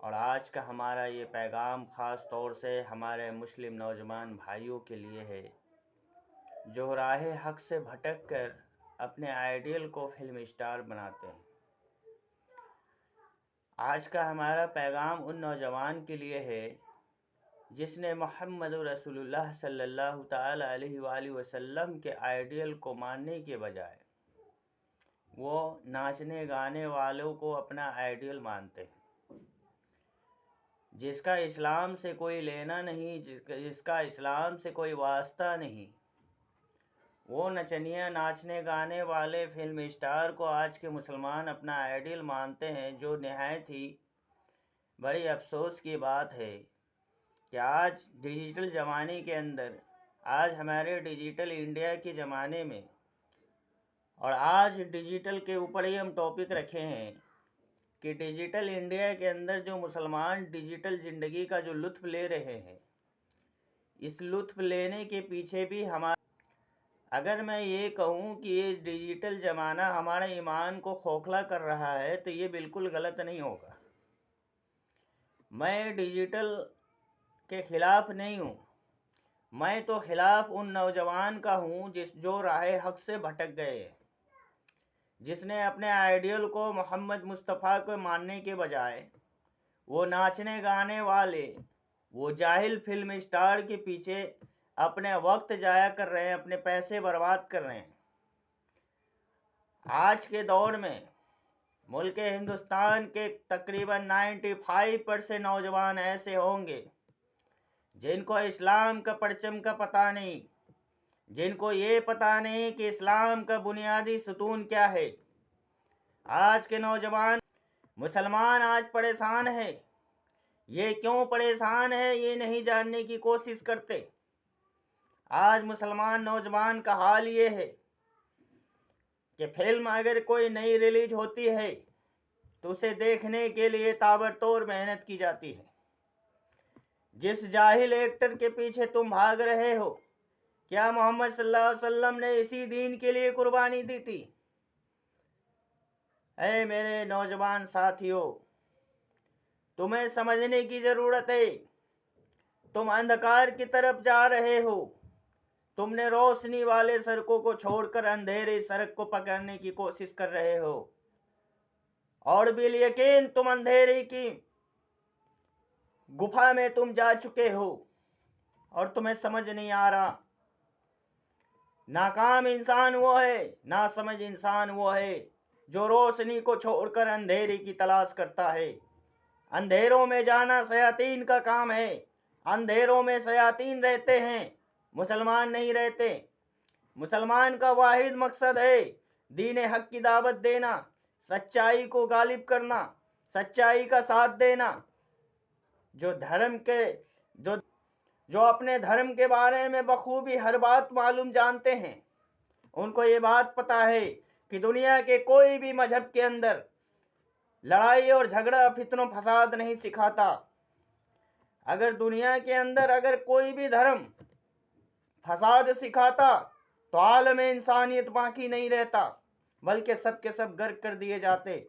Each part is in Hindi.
और आज का हमारा ये पैगाम ख़ास तौर से हमारे मुस्लिम नौजवान भाइयों के लिए है जो राह हक़ से भटक कर अपने आइडियल को फिल्म स्टार बनाते हैं। आज का हमारा पैगाम उन नौजवान के लिए है जिसने मोहम्मद रसूलुल्लाह सल्लल्लाहु ताला अलैहि वसल्लम के आइडियल को मानने के बजाय वो नाचने गाने वालों को अपना आइडियल मानते हैं, जिसका इस्लाम से कोई लेना नहीं, जिसका इस्लाम से कोई वास्ता नहीं। वो नचनिया नाचने गाने वाले फिल्म स्टार को आज के मुसलमान अपना आइडियल मानते हैं, जो निहायत ही बड़ी अफसोस की बात है कि आज डिजिटल ज़माने के अंदर, आज हमारे डिजिटल इंडिया के ज़माने में, और आज डिजिटल के ऊपर ही हम टॉपिक रखे हैं कि डिजिटल इंडिया के अंदर जो मुसलमान डिजिटल ज़िंदगी का जो लुत्फ़ ले रहे हैं, इस लुत्फ़ लेने के पीछे भी हमारा, अगर मैं ये कहूँ कि ये डिजिटल ज़माना हमारे ईमान को खोखला कर रहा है तो ये बिल्कुल गलत नहीं होगा। मैं डिजिटल के ख़िलाफ़ नहीं हूँ, मैं तो ख़िलाफ़ उन नौजवान का हूँ जो राह हक़ से भटक गए, जिसने अपने आइडियल को मोहम्मद मुस्तफ़ा को मानने के बजाय वो नाचने गाने वाले, वो जाहिल फिल्म स्टार के पीछे अपने वक्त ज़ाया कर रहे हैं, अपने पैसे बर्बाद कर रहे हैं। आज के दौर में मुल्क हिंदुस्तान के तकरीबन 95% नौजवान ऐसे होंगे जिनको इस्लाम का परचम का पता नहीं, जिनको ये पता नहीं कि इस्लाम का बुनियादी सुतून क्या है। आज के नौजवान मुसलमान आज परेशान है। ये क्यों परेशान है ये नहीं जानने की कोशिश करते। आज मुसलमान नौजवान का हाल ये है कि फिल्म अगर कोई नई रिलीज होती है तो उसे देखने के लिए ताबड़तोड़ मेहनत की जाती है। जिस जाहिल एक्टर के पीछे तुम भाग रहे हो, क्या मोहम्मद सल्लल्लाहु अलैहि वसल्लम ने इसी दीन के लिए कुर्बानी दी थी? ऐ मेरे नौजवान साथियों, तुम्हें समझने की ज़रूरत है। तुम अंधकार की तरफ जा रहे हो। तुमने रोशनी वाले सड़कों को छोड़कर अंधेरे सड़क को पकड़ने की कोशिश कर रहे हो, और बिल यकीन तुम अंधेरे की गुफा में तुम जा चुके हो और तुम्हें समझ नहीं आ रहा। नाकाम इंसान वो है, नासमझ इंसान वो है जो रोशनी को छोड़कर अंधेरे की तलाश करता है। अंधेरों में जाना शयातीन का काम है। अंधेरों में शयातीन रहते हैं, मुसलमान नहीं रहते। मुसलमान का वाहिद मकसद है दीन हक की दावत देना, सच्चाई को गालिब करना, सच्चाई का साथ देना। जो धर्म के जो अपने धर्म के बारे में बखूबी हर बात मालूम जानते हैं, उनको ये बात पता है कि दुनिया के कोई भी मजहब के अंदर लड़ाई और झगड़ा, फितनों फसाद नहीं सिखाता। अगर दुनिया के अंदर अगर कोई भी धर्म फसाद सिखाता तो आलम इंसानियत बाकी नहीं रहता, बल्कि सब के सब गर्क कर दिए जाते।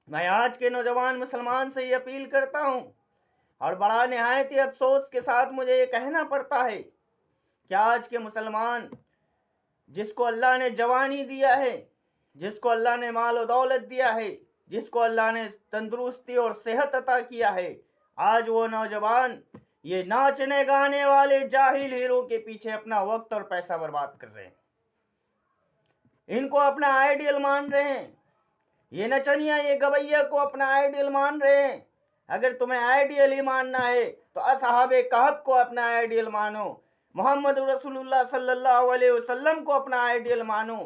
मैं आज के नौजवान मुसलमान से ये अपील करता हूँ, और बड़ा निहायत ही अफसोस के साथ मुझे ये कहना पड़ता है कि आज के मुसलमान, जिसको अल्लाह ने जवानी दिया है, जिसको अल्लाह ने माल और दौलत दिया है, जिसको अल्लाह ने तंदुरुस्ती और सेहत अता किया है, आज वो नौजवान ये नाचने गाने वाले जाहिल हीरो के पीछे अपना वक्त और पैसा बर्बाद कर रहे हैं। इनको अपना आइडियल मान रहे हैं। ये नचनिया, ये गवैया को अपना आइडियल मान रहे हैं। अगर तुम्हें आइडियल ही मानना है तो असहाबे कहफ को अपना आइडियल मानो, मोहम्मद रसूलुल्लाह सल्लल्लाहु अलैहि वसल्लम को अपना आइडियल मानो,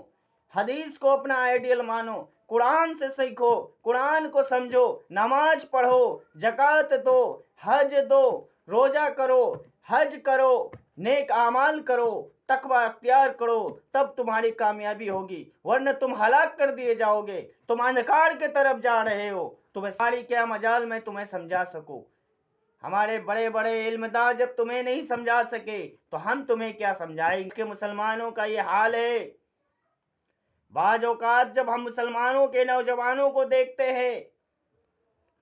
हदीस को अपना आइडियल मानो, कुरान से सीखो, कुरान को समझो, नमाज पढ़ो, ज़कात दो, हज दो, रोज़ा करो, हज करो, नेक आमाल करो, तकवा अख्तियार करो, तब तुम्हारी कामयाबी होगी, वरना तुम हलाक कर दिए जाओगे। तुम अंधकार की तरफ जा रहे हो। तुम्हें सारी क्या मजाल मैं तुम्हें समझा सकूं। हमारे बड़े बड़े इल्मदार जब तुम्हें नहीं समझा सके तो हम तुम्हें क्या समझाएं। इनके मुसलमानों का ये हाल है। बाज औकात जब हम मुसलमानों के नौजवानों को देखते हैं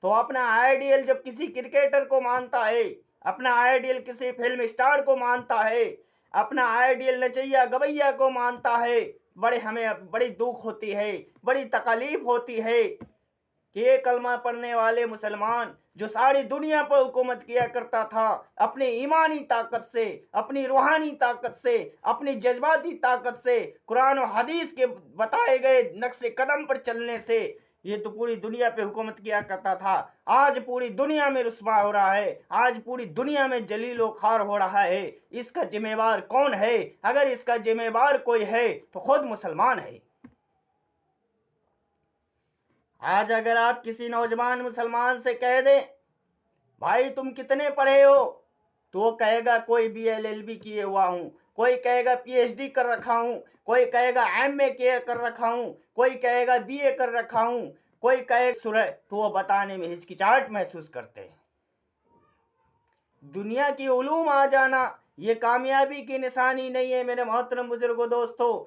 तो अपना आइडियल जब किसी क्रिकेटर को मानता है, अपना आइडियल किसी फिल्म स्टार को मानता है, अपना आइडियल नचैया गवैया को मानता है, हमें बड़ी दुख होती है, बड़ी तकलीफ होती है कि ये कलमा पढ़ने वाले मुसलमान जो सारी दुनिया पर हुकूमत किया करता था, अपनी ईमानी ताकत से, अपनी रूहानी ताकत से, अपनी जज्बाती ताकत से, कुरान और हदीस के बताए गए नक्शे कदम पर चलने से ये तो पूरी दुनिया पे हुकूमत किया करता था। आज पूरी दुनिया में रुस्वा हो रहा है, आज पूरी दुनिया में जलीलो खार हो रहा है। इसका जिम्मेवार कौन है? अगर इसका जिम्मेवार कोई है तो खुद मुसलमान है। आज अगर आप किसी नौजवान मुसलमान से कह दें भाई तुम कितने पढ़े हो, तो वो कहेगा कोई BLLB किए हुआ हूँ, कोई कहेगा PhD कर रखा हूँ, कोई कहेगा MA कर रखा हूँ, कोई कहेगा BA कर रखा हूँ, कोई कहे सुरह, तो वो बताने में हिचकिचाहट महसूस करते हैं। दुनिया की उलूम आ जाना ये कामयाबी की निशानी नहीं है मेरे मोहतरम बुजुर्गों दोस्तों।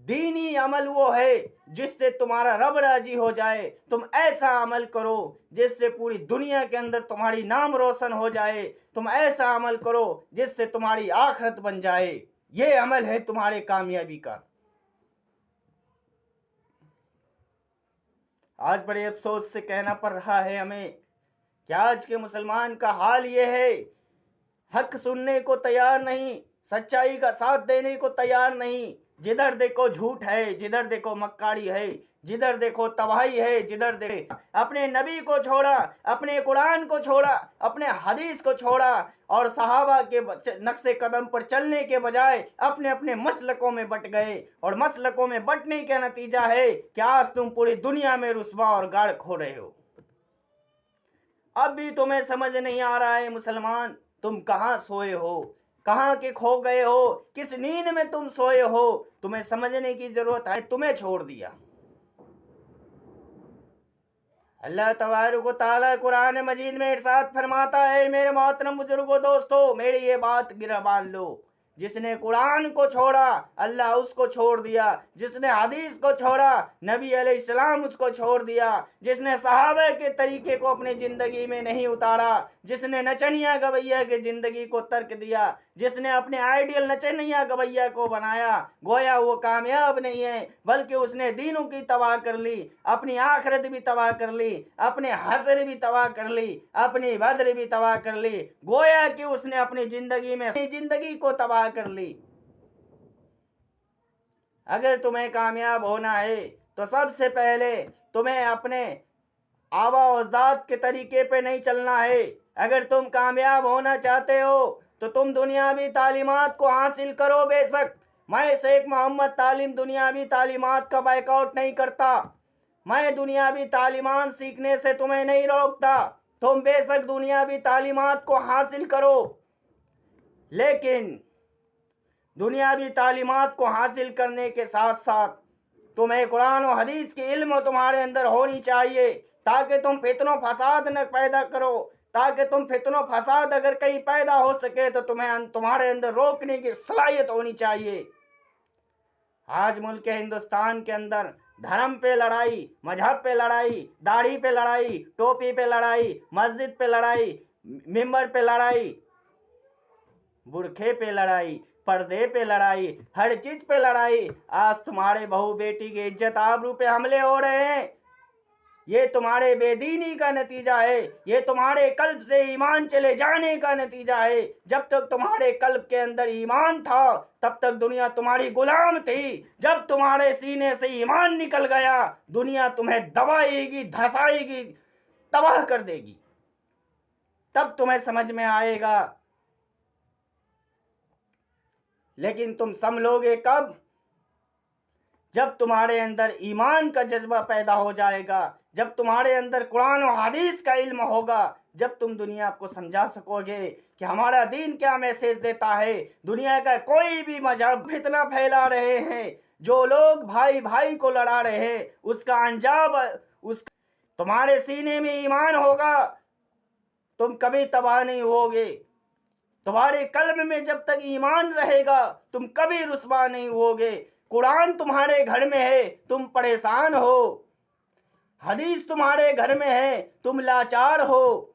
दीनी अमल वो है जिससे तुम्हारा रब राजी हो जाए। तुम ऐसा अमल करो जिससे पूरी दुनिया के अंदर तुम्हारी नाम रोशन हो जाए। तुम ऐसा अमल करो जिससे तुम्हारी आखिरत बन जाए। ये अमल है तुम्हारे कामयाबी का। आज बड़े अफसोस से कहना पड़ रहा है हमें कि आज के मुसलमान का हाल ये है, हक सुनने को तैयार नहीं, सच्चाई का साथ देने को तैयार नहीं। जिधर देखो झूठ है, जिधर देखो मक्कारी है, जिधर देखो तबाही है, जिधर देखो अपने नबी को छोड़ा, अपने कुरान को छोड़ा, अपने हदीस को छोड़ा और सहाबा के नक्शे कदम पर चलने के बजाय अपने अपने मसलकों में बट गए। और मसलकों में बटने का नतीजा है कि आज तुम पूरी दुनिया में रुस्वा और गाड़ खो रहे हो। अब भी तुम्हें समझ नहीं आ रहा है मुसलमान, तुम कहाँ सोए हो, कहाँ के खो गए हो, किस नींद में तुम सोए हो। तुम्हें समझने की जरूरत है, तुम्हें छोड़ दिया। अल्लाह तबारक व तआला कुरान मजीद में इरशाद फरमाता है, मेरे मोहतरम बुजुर्गों दोस्तों, मेरी ये बात गिरा बांध लो, जिसने कुरान को छोड़ा अल्लाह उसको छोड़ दिया, जिसने हदीस को छोड़ा नबी अलैहिस्सलाम उसको छोड़ दिया, जिसने सहाबा के तरीके को अपनी जिंदगी में नहीं उतारा, जिसने नचनिया गवैया की जिंदगी को तर्क दिया, जिसने अपने आइडियल नचनिया गवैया को बनाया, गोया वो कामयाब नहीं है बल्कि उसने दीनों की तबाह कर ली, अपनी आखिरत भी तबाह कर ली, अपने हसर भी तबाह कर ली, अपनी बदर भी तबाह कर ली। गोया कि उसने अपनी जिंदगी को तबाह कर ली। अगर तुम्हें कामयाब होना है तो सबसे पहले तुम्हें अपने आबा अजदाद के तरीके पे नहीं चलना है। अगर तुम कामयाब होना चाहते हो तो तुम दुनियावी तालीमात को हासिल करो। बेशक मैं शेख मोहम्मद तालीम दुनियावी तालीमात का बायकआउट नहीं करता, मैं दुनियावी तालीमात सीखने से तुम्हें नहीं रोकता। तुम बेशक दुनियावी तालीमात को हासिल करो, लेकिन दुनियावी तालीमात को हासिल करने के साथ साथ तुम्हें कुरान और हदीस की इल्म तुम्हारे अंदर होनी चाहिए, ताकि तुम फितनो फसाद न पैदा करो, ताकि तुम फितनो फसाद अगर कहीं पैदा हो सके तो तुम्हारे अंदर रोकने की सलाहियत होनी चाहिए। आज मुल्क हिंदुस्तान के अंदर धर्म पे लड़ाई, मजहब पे लड़ाई, दाढ़ी पे लड़ाई, टोपी पे लड़ाई, मस्जिद पे लड़ाई, मिंबर पे लड़ाई, बुरखे पे लड़ाई, पर्दे पे लड़ाई, हर चीज पे लड़ाई। आज तुम्हारे बहू बेटी की इज्जत आबरू पे हमले हो रहे हैं। ये तुम्हारे बेदीनी का नतीजा है, ये तुम्हारे कल्ब से ईमान चले जाने का नतीजा है। जब तक तुम्हारे कल्ब के अंदर ईमान था तब तक दुनिया तुम्हारी गुलाम थी। जब तुम्हारे सीने से ईमान निकल गया दुनिया तुम्हें दबाएगी, धसाएगी, तबाह कर देगी। तब तुम्हें समझ में आएगा। लेकिन तुम संभलोगे कब? जब तुम्हारे अंदर ईमान का जज्बा पैदा हो जाएगा, जब तुम्हारे अंदर कुरान और हदीस का इल्म होगा, जब तुम दुनिया को समझा सकोगे कि हमारा दीन क्या मैसेज देता है। दुनिया का कोई भी मजहब फितना फैला रहे हैं, जो लोग भाई भाई को लड़ा रहे हैं, उसका अंजाम तुम्हारे सीने में ईमान होगा, तुम कभी तबाह नहीं होगे। तुम्हारे कल्ब में जब तक ईमान रहेगा तुम कभी रुस्वा नहीं होगे। कुरान तुम्हारे घर में है, तुम परेशान हो, हदीस तुम्हारे घर में है, तुम लाचार हो,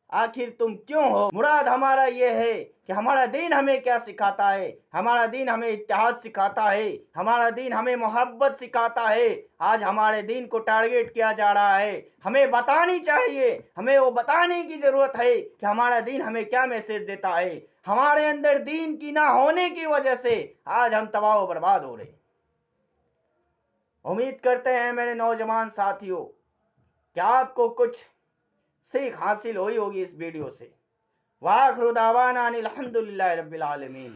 आखिर तुम क्यों हो। मुराद हमारा ये है कि हमारा दीन हमें क्या सिखाता है। हमारा दीन हमें इत्तेहाद सिखाता है, हमारा दीन हमें मोहब्बत सिखाता है। आज हमारे दीन को टारगेट किया जा रहा है। हमें बतानी चाहिए, हमें वो बताने की ज़रूरत है कि हमारा दीन हमें क्या मैसेज देता है। हमारे अंदर दीन की ना होने की वजह से आज हम तबाह व बर्बाद हो रहे। उम्मीद करते हैं मेरे नौजवान साथियों कि आपको कुछ सीख हासिल हुई होगी इस वीडियो से। वाखिर दावाना अनिल हम्दुलिल्लाहि रब्बिल आलमीन।